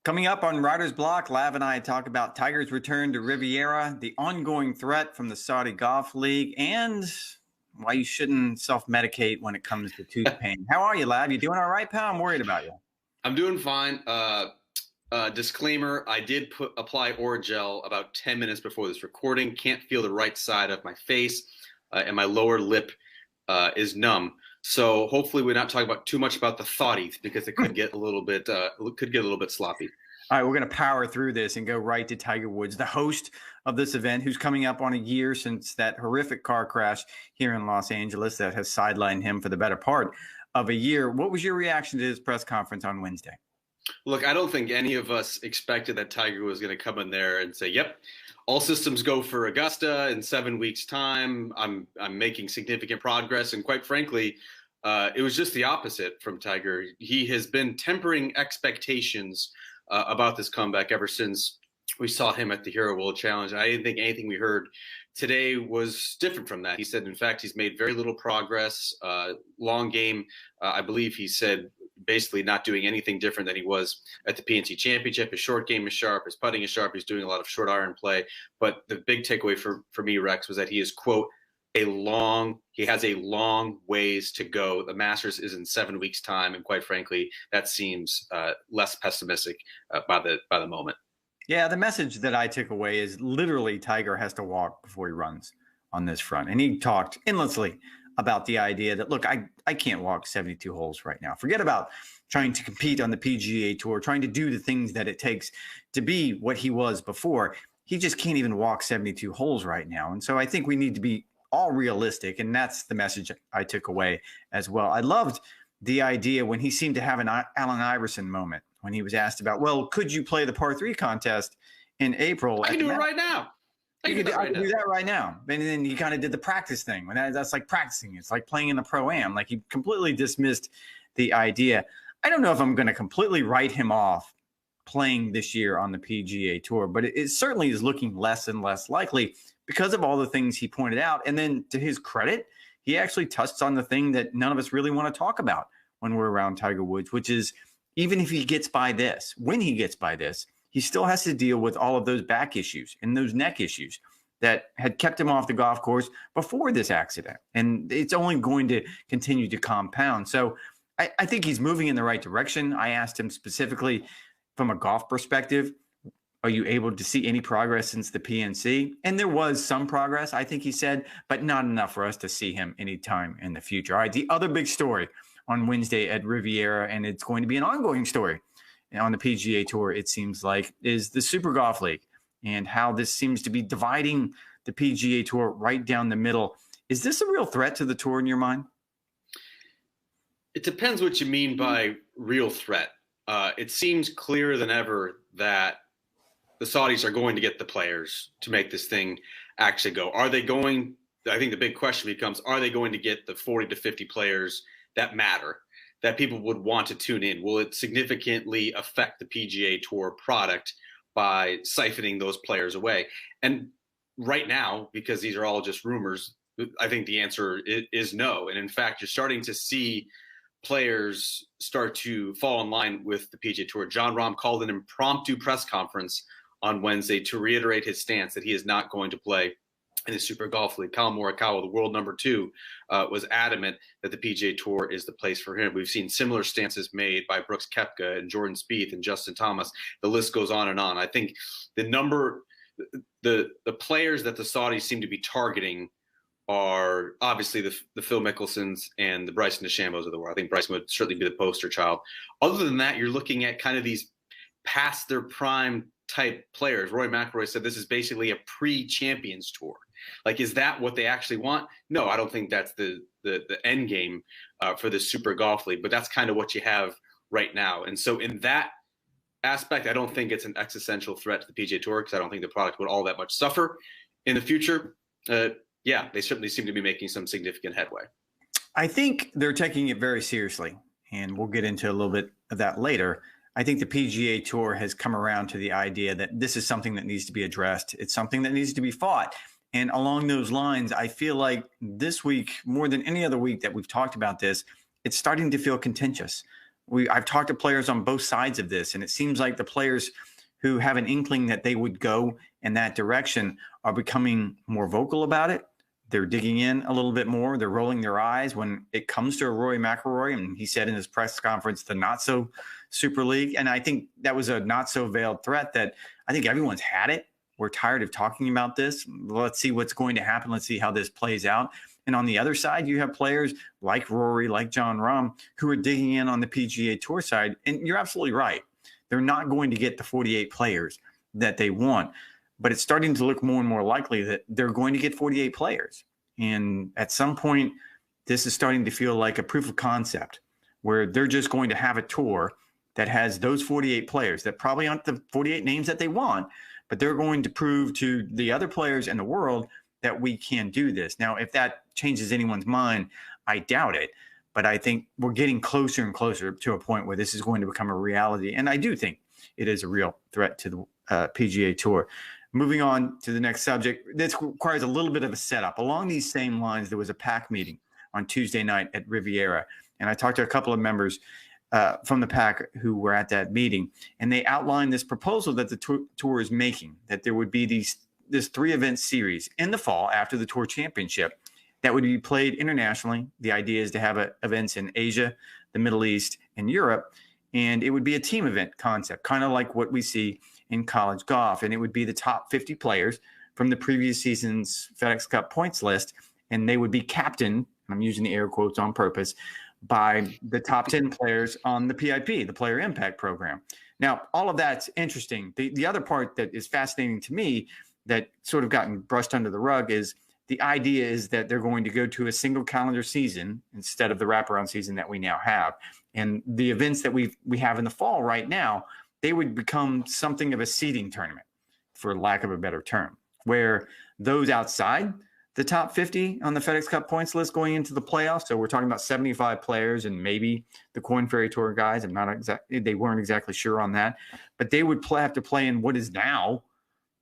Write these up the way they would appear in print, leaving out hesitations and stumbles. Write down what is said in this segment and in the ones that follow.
Coming up on Riders Block, Lav and I talk about Tiger's return to Riviera, the ongoing threat from the Saudi Golf League, and why you shouldn't self-medicate when it comes to tooth pain. How are you, Lav? You doing all right, pal? I'm worried about you. I'm doing fine. Disclaimer, I did apply Oragel about 10 minutes before this recording. Can't feel the right side of my face, and my lower lip is numb. So hopefully we're not talking about too much about the thoughties because it could get a little bit sloppy. All right, we're going to power through this and go right to Tiger Woods, the host of this event, who's coming up on a year since that horrific car crash here in Los Angeles that has sidelined him for the better part of a year. What was your reaction to his press conference on Wednesday? Look, I don't think any of us expected that Tiger was going to come in there and say, yep, all systems go for Augusta in 7 weeks' time. I'm making significant progress. And quite frankly, it was just the opposite from Tiger. He has been tempering expectations about this comeback ever since we saw him at the Hero World Challenge. I didn't think anything we heard today was different from that. He said, in fact, he's made very little progress. Long game, I believe he said, basically not doing anything different than he was at the PNC Championship. His short game is sharp. His putting is sharp. He's doing a lot of short iron play. But the big takeaway for me, Rex, was that he is, quote, he has a long ways to go. The Masters is in 7 weeks' time. And quite frankly, that seems less pessimistic by the moment. Yeah, the message that I took away is literally Tiger has to walk before he runs on this front. And he talked endlessly about the idea that, look, I can't walk 72 holes right now. Forget about trying to compete on the PGA Tour, trying to do the things that it takes to be what he was before. He just can't even walk 72 holes right now. And so I think we need to be all realistic, and that's the message I took away as well. I loved the idea when he seemed to have an Allen Iverson moment when he was asked about, well, could you play the par 3 contest in April? I can do it right now. I can do that right now. And then he kind of did the practice thing. That's like practicing. It's like playing in the Pro-Am. Like, he completely dismissed the idea. I don't know if I'm going to completely write him off playing this year on the PGA Tour, but it certainly is looking less and less likely because of all the things he pointed out. And then, to his credit, he actually touched on the thing that none of us really want to talk about when we're around Tiger Woods, which is, even if he gets by this, when he gets by this, he still has to deal with all of those back issues and those neck issues that had kept him off the golf course before this accident. And it's only going to continue to compound. So I think he's moving in the right direction. I asked him specifically from a golf perspective, are you able to see any progress since the PNC? And there was some progress, I think he said, but not enough for us to see him anytime in the future. All right, the other big story on Wednesday at Riviera, and it's going to be an ongoing story on the PGA Tour, it seems like, is the Super Golf League and how this seems to be dividing the PGA Tour right down the middle. Is this a real threat to the tour in your mind? It depends what you mean by real threat. It seems clearer than ever that the Saudis are going to get the players to make this thing actually go. Are they going? I think the big question becomes, are they going to get the 40 to 50 players that matter, that people would want to tune in? Will it significantly affect the PGA Tour product by siphoning those players away? And right now, because these are all just rumors, I think the answer is no. And in fact, you're starting to see players start to fall in line with the PGA Tour. Jon Rahm called an impromptu press conference on Wednesday to reiterate his stance that he is not going to play in the Super Golf League. Collin Morikawa, the world number 2, was adamant that the PGA Tour is the place for him. We've seen similar stances made by Brooks Koepka and Jordan Spieth and Justin Thomas. The list goes on and on. I think the players that the Saudis seem to be targeting are obviously the Phil Mickelsons and the Bryson DeChambos of the world. I think Bryson would certainly be the poster child. Other than that, you're looking at kind of these past their prime type players. Rory McIlroy said this is basically a pre-Champions Tour. Like, is that what they actually want? No, I don't think that's the end game for the Super Golf League, but that's kind of what you have right now. And so in that aspect, I don't think it's an existential threat to the PGA Tour because I don't think the product would all that much suffer in the future. Yeah, they certainly seem to be making some significant headway. I think they're taking it very seriously, and we'll get into a little bit of that later. I think the PGA Tour has come around to the idea that this is something that needs to be addressed. It's something that needs to be fought. And along those lines, I feel like this week, more than any other week that we've talked about this, it's starting to feel contentious. I've talked to players on both sides of this, and it seems like the players who have an inkling that they would go in that direction are becoming more vocal about it. They're digging in a little bit more. They're rolling their eyes when it comes to a Rory McIlroy. And he said in his press conference, the not so Super League. And I think that was a not so veiled threat that I think everyone's had it. We're tired of talking about this. Let's see what's going to happen. Let's see how this plays out. And on the other side, you have players like Rory, like Jon Rahm, who are digging in on the PGA Tour side. And you're absolutely right. They're not going to get the 48 players that they want. But it's starting to look more and more likely that they're going to get 48 players. And at some point, this is starting to feel like a proof of concept where they're just going to have a tour that has those 48 players that probably aren't the 48 names that they want, but they're going to prove to the other players in the world that we can do this. Now, if that changes anyone's mind, I doubt it. But I think we're getting closer and closer to a point where this is going to become a reality. And I do think it is a real threat to the PGA Tour. Moving on to the next subject, this requires a little bit of a setup. Along these same lines, there was a PAC meeting on Tuesday night at Riviera. And I talked to a couple of members from the PAC who were at that meeting. And they outlined this proposal that the tour is making, that there would be this 3-event series in the fall after the Tour Championship that would be played internationally. The idea is to have events in Asia, the Middle East, and Europe. And it would be a team event concept, kind of like what we see in college golf. And it would be the top 50 players from the previous season's FedEx Cup points list. And they would be captained, I'm using the air quotes on purpose, by the top 10 players on the PIP, the Player Impact Program. Now, all of that's interesting. The other part that is fascinating to me that sort of gotten brushed under the rug is the idea is that they're going to go to a single calendar season instead of the wraparound season that we now have. And the events that we have in the fall right now, they would become something of a seeding tournament, for lack of a better term, where those outside the top 50 on the FedEx Cup points list going into the playoffs. So we're talking about 75 players and maybe the Korn Ferry Tour guys. They weren't exactly sure on that, but they would have to play in what is now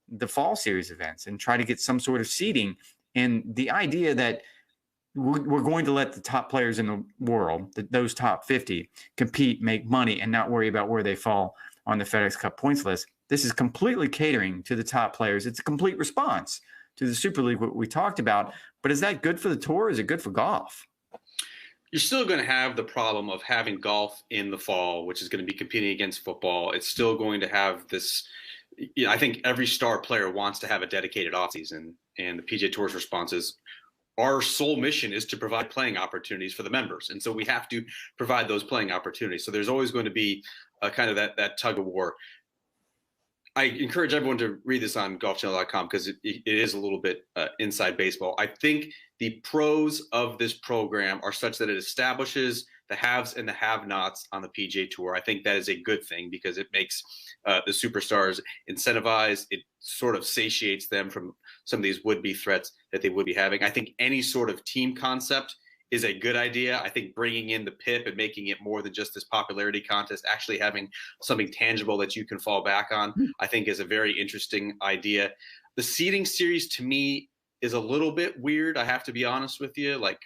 the fall series events and try to get some sort of seeding. And the idea that we're going to let the top players in the world, those top 50, compete, make money, and not worry about where they fall on the FedEx Cup points list. This is completely catering to the top players. It's a complete response to the Super League, what we talked about. But is that good for the tour? Is it good for golf? You're still going to have the problem of having golf in the fall, which is going to be competing against football. It's still going to have this. I think every star player wants to have a dedicated offseason, and the PGA Tour's response is, our sole mission is to provide playing opportunities for the members. And so we have to provide those playing opportunities. So there's always going to be a kind of that tug of war. I encourage everyone to read this on golfchannel.com because it is a little bit inside baseball. I think the pros of this program are such that it establishes the haves and the have-nots on the PGA Tour. I think that is a good thing because it makes the superstars incentivized. It sort of satiates them from some of these would-be threats that they would be having. I think any sort of team concept is a good idea. I think bringing in the PIP and making it more than just this popularity contest, actually having something tangible that you can fall back on, I think is a very interesting idea. The seeding series to me is a little bit weird. I have to be honest with you. Like,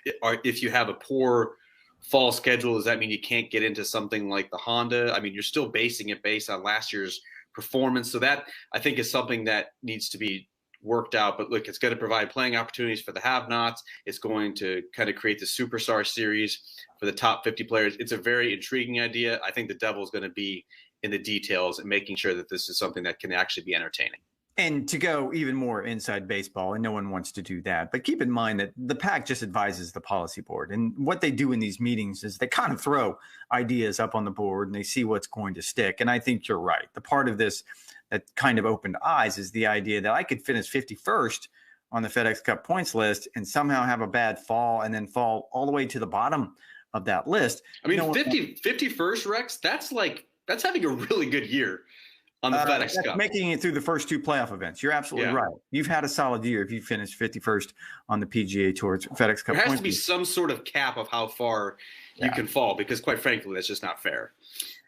if you have a poor fall schedule, does that mean you can't get into something like the Honda? I mean, you're still basing it based on last year's performance. So that I think is something that needs to be worked out. But look, it's going to provide playing opportunities for the have-nots. It's going to kind of create the superstar series for the top 50 players. It's a very intriguing idea. I think the devil is going to be in the details and making sure that this is something that can actually be entertaining. And to go even more inside baseball, and no one wants to do that, but keep in mind that the PAC just advises the policy board. And what they do in these meetings is they kind of throw ideas up on the board and they see what's going to stick. And I think you're right. The part of this that kind of opened eyes is the idea that I could finish 51st on the FedEx Cup points list and somehow have a bad fall and then fall all the way to the bottom of that list. I mean, 51st, Rex, that's having a really good year on the FedEx Cup. Making it through the first two playoff events. You're absolutely right. You've had a solid year if you finish 51st on the PGA Tour FedEx Cup. There has to be some sort of cap of how far you can fall because, quite frankly, that's just not fair.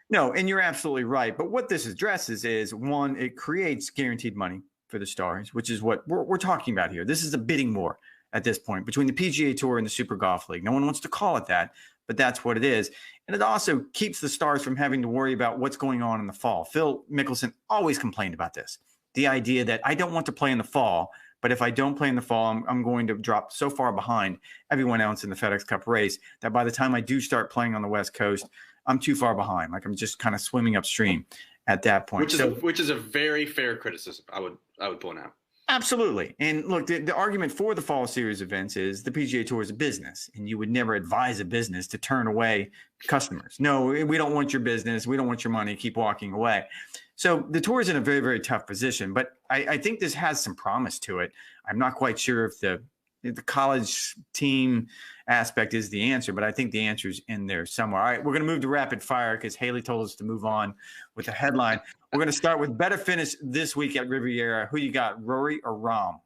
No, and you're absolutely right. But what this addresses is, one, it creates guaranteed money for the stars, which is what we're talking about here. This is a bidding war at this point between the PGA Tour and the Super Golf League. No one wants to call it that, but that's what it is. And it also keeps the stars from having to worry about what's going on in the fall. Phil Mickelson always complained about this. The idea that I don't want to play in the fall, but if I don't play in the fall, I'm going to drop so far behind everyone else in the FedEx Cup race that by the time I do start playing on the West Coast, I'm too far behind. Like I'm just kind of swimming upstream at that point. Which is a very fair criticism, I would point out. Absolutely. And look, the argument for the fall series events is the PGA Tour is a business, and you would never advise a business to turn away customers. No, we don't want your business. We don't want your money. Keep walking away. So the tour is in a very, very tough position, but I think this has some promise to it. I'm not quite sure if the college team aspect is the answer, but I think the answer is in there somewhere. All right, we're going to move to rapid fire because Haley told us to move on with the headline. We're going to start with better finish this week at Riviera. Who you got, Rory or Rahm?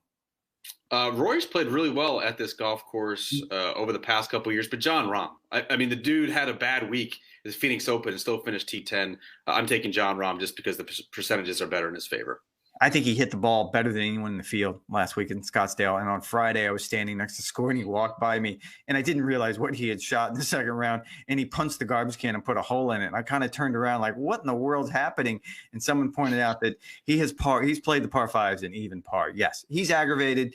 Rory's played really well at this golf course over the past couple of years, but Jon Rahm. I mean, the dude had a bad week at the Phoenix Open and still finished T10. I'm taking Jon Rahm just because the percentages are better in his favor. I think he hit the ball better than anyone in the field last week in Scottsdale. And on Friday, I was standing next to score, and he walked by me, and I didn't realize what he had shot in the second round. And he punched the garbage can and put a hole in it. And I kind of turned around like, what in the world's happening? And someone pointed out that he's played the par fives in even par. Yes, he's aggravated.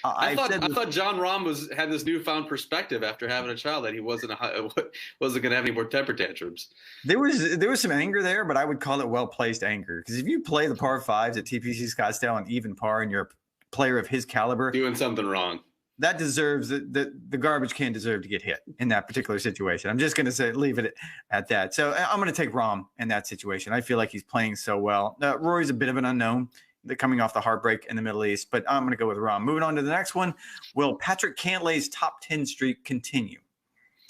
I thought Jon Rahm had this newfound perspective after having a child that he wasn't going to have any more temper tantrums. There was some anger there, but I would call it well-placed anger, because if you play the par fives at TPC Scottsdale on even par and you're a player of his caliber, doing something wrong, that deserves the garbage can deserve to get hit in that particular situation. I'm just going to leave it at that. So I'm going to take Rahm in that situation. I feel like he's playing so well. Rory's a bit of an unknown. They're coming off the heartbreak in the Middle East, but I'm going to go with Rahm. Moving on to the next one. Will Patrick Cantlay's top 10 streak continue?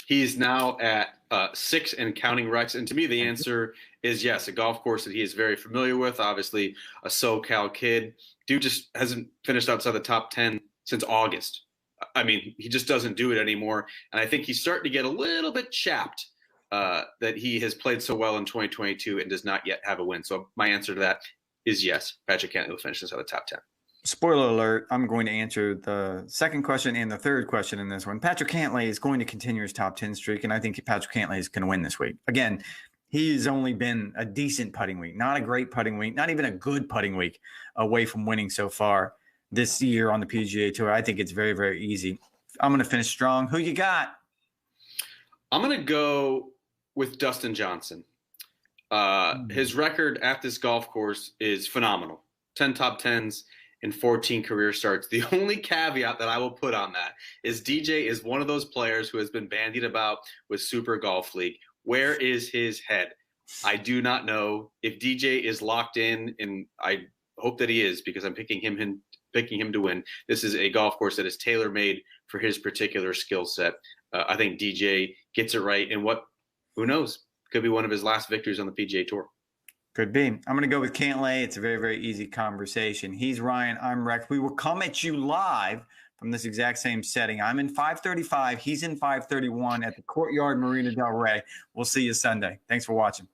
He's now at 6 and counting, Rex. And to me, the answer is yes. A golf course that he is very familiar with, obviously a SoCal kid. Dude just hasn't finished outside the top 10 since August. I mean, he just doesn't do it anymore. And I think he's starting to get a little bit chapped that he has played so well in 2022 and does not yet have a win. So my answer to that is yes. Patrick Cantlay will finish inside the top 10. Spoiler alert, I'm going to answer the second question and the third question in this one. Patrick Cantlay is going to continue his top 10 streak, and I think Patrick Cantlay is going to win this week. Again, he's only been a decent putting week, not a great putting week, not even a good putting week away from winning so far this year on the PGA Tour. I think it's very, very easy. I'm going to finish strong. Who you got? I'm going to go with Dustin Johnson. His record at this golf course is phenomenal. 10 top 10s in 14 career starts. The only caveat that I will put on that is DJ is one of those players who has been bandied about with Super Golf League. Where is his head? I do not know if DJ is locked in, and I hope that he is, because I'm picking him to win. This is a golf course that is tailor-made for his particular skill set. I think DJ gets it right, and who knows? Could be one of his last victories on the PGA Tour. Could be. I'm going to go with Cantlay. It's a very, very easy conversation. He's Ryan. I'm Rex. We will come at you live from this exact same setting. I'm in 535. He's in 531 at the Courtyard Marina Del Rey. We'll see you Sunday. Thanks for watching.